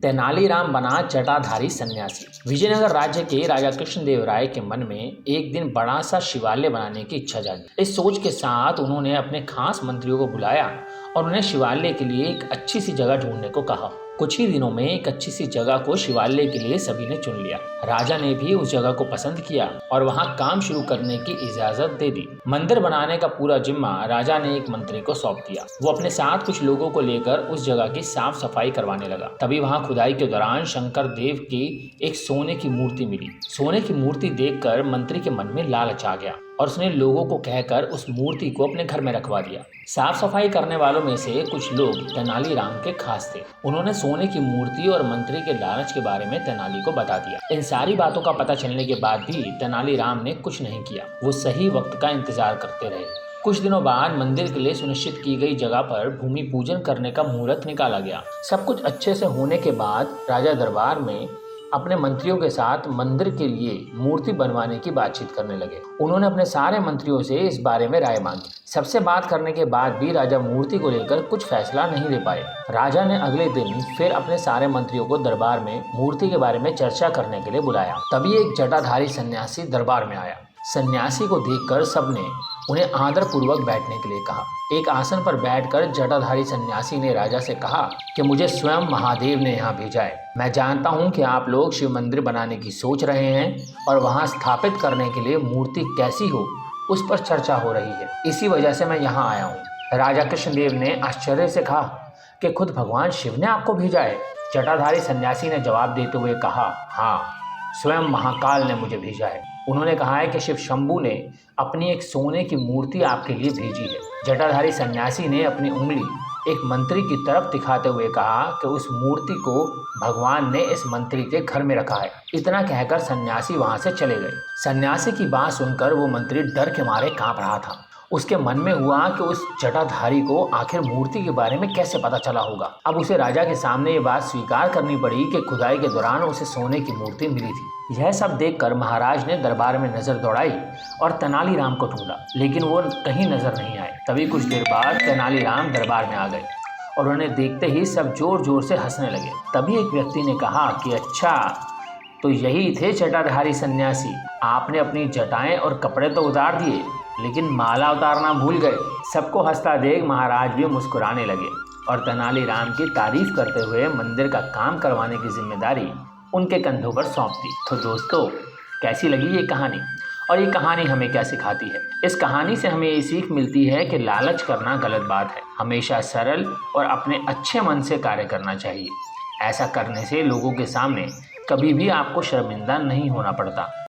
तेनालीराम बना जटाधारी सन्यासी। विजयनगर राज्य के राजा कृष्णदेवराय के मन में एक दिन बड़ा सा शिवालय बनाने की इच्छा जागी। इस सोच के साथ उन्होंने अपने खास मंत्रियों को बुलाया और उन्हें शिवालय के लिए एक अच्छी सी जगह ढूंढने को कहा। कुछ ही दिनों में एक अच्छी सी जगह को शिवालय के लिए सभी ने चुन लिया। राजा ने भी उस जगह को पसंद किया और वहां काम शुरू करने की इजाजत दे दी। मंदिर बनाने का पूरा जिम्मा राजा ने एक मंत्री को सौंप दिया। वो अपने साथ कुछ लोगों को लेकर उस जगह की साफ सफाई करवाने लगा। तभी वहां खुदाई के दौरान शंकर देव की एक सोने की मूर्ति मिली। सोने की मूर्ति देखकर मंत्री के मन में लालच आ गया और उसने लोगों को कहकर उस मूर्ति को अपने घर में रखवा दिया। साफ सफाई करने वालों में से कुछ लोग तेनालीराम के खास थे। उन्होंने सोने की मूर्ति और मंत्री के लालच के बारे में तेनाली को बता दिया। इन सारी बातों का पता चलने के बाद भी तेनालीराम ने कुछ नहीं किया। वो सही वक्त का इंतजार करते रहे। कुछ दिनों बाद मंदिर के लिए सुनिश्चित की गई जगह पर भूमि पूजन करने का मुहूर्त निकाला गया। सब कुछ अच्छे से होने के बाद राजा दरबार में अपने मंत्रियों के साथ मंदिर के लिए मूर्ति बनवाने की बातचीत करने लगे। उन्होंने अपने सारे मंत्रियों से इस बारे में राय मांगी। सबसे बात करने के बाद भी राजा मूर्ति को लेकर कुछ फैसला नहीं ले पाए। राजा ने अगले दिन फिर अपने सारे मंत्रियों को दरबार में मूर्ति के बारे में चर्चा करने के लिए बुलाया। तभी एक जटाधारी सन्यासी दरबार में आया। सन्यासी को देखकर सबने उन्हें आदर पूर्वक बैठने के लिए कहा। एक आसन पर बैठकर जटाधारी सन्यासी ने राजा से कहा कि मुझे स्वयं महादेव ने यहाँ भेजा है। मैं जानता हूँ कि आप लोग शिव मंदिर बनाने की सोच रहे हैं और वहाँ स्थापित करने के लिए मूर्ति कैसी हो उस पर चर्चा हो रही है। इसी वजह से मैं यहाँ आया हूँ। राजा कृष्णदेव ने आश्चर्य से कहा कि खुद भगवान शिव ने आपको भेजा है। जटाधारी सन्यासी ने जवाब देते हुए कहा, हाँ, स्वयं महाकाल ने मुझे भेजा है। उन्होंने कहा है कि शिव शंभू ने अपनी एक सोने की मूर्ति आपके लिए भेजी है। जटाधारी सन्यासी ने अपनी उंगली एक मंत्री की तरफ दिखाते हुए कहा कि उस मूर्ति को भगवान ने इस मंत्री के घर में रखा है। इतना कहकर सन्यासी वहां से चले गए। सन्यासी की बात सुनकर वो मंत्री डर के मारे कांप रहा था। उसके मन में हुआ कि उस जटाधारी को आखिर मूर्ति के बारे में कैसे पता चला होगा। अब उसे राजा के सामने ये बात स्वीकार करनी पड़ी कि खुदाई के दौरान उसे सोने की मूर्ति मिली थी। यह सब देखकर महाराज ने दरबार में नजर दौड़ाई और तेनालीराम को ढूंढा, लेकिन वो कहीं नजर नहीं आए। तभी कुछ देर बाद तेनालीराम दरबार में आ गए और उन्हें देखते ही सब जोर जोर से हंसने लगे। तभी एक व्यक्ति ने कहा कि अच्छा, तो यही थे जटाधारी सन्यासी। आपने अपनी जटाएं और कपड़े तो उतार दिए, लेकिन माला उतारना भूल गए। सबको हंसता देख महाराज भी मुस्कुराने लगे और तेनालीराम की तारीफ करते हुए मंदिर का काम करवाने की जिम्मेदारी उनके कंधों पर सौंप दी। तो दोस्तों, कैसी लगी ये कहानी और ये कहानी हमें क्या सिखाती है? इस कहानी से हमें ये सीख मिलती है कि लालच करना गलत बात है। हमेशा सरल और अपने अच्छे मन से कार्य करना चाहिए। ऐसा करने से लोगों के सामने कभी भी आपको शर्मिंदा नहीं होना पड़ता।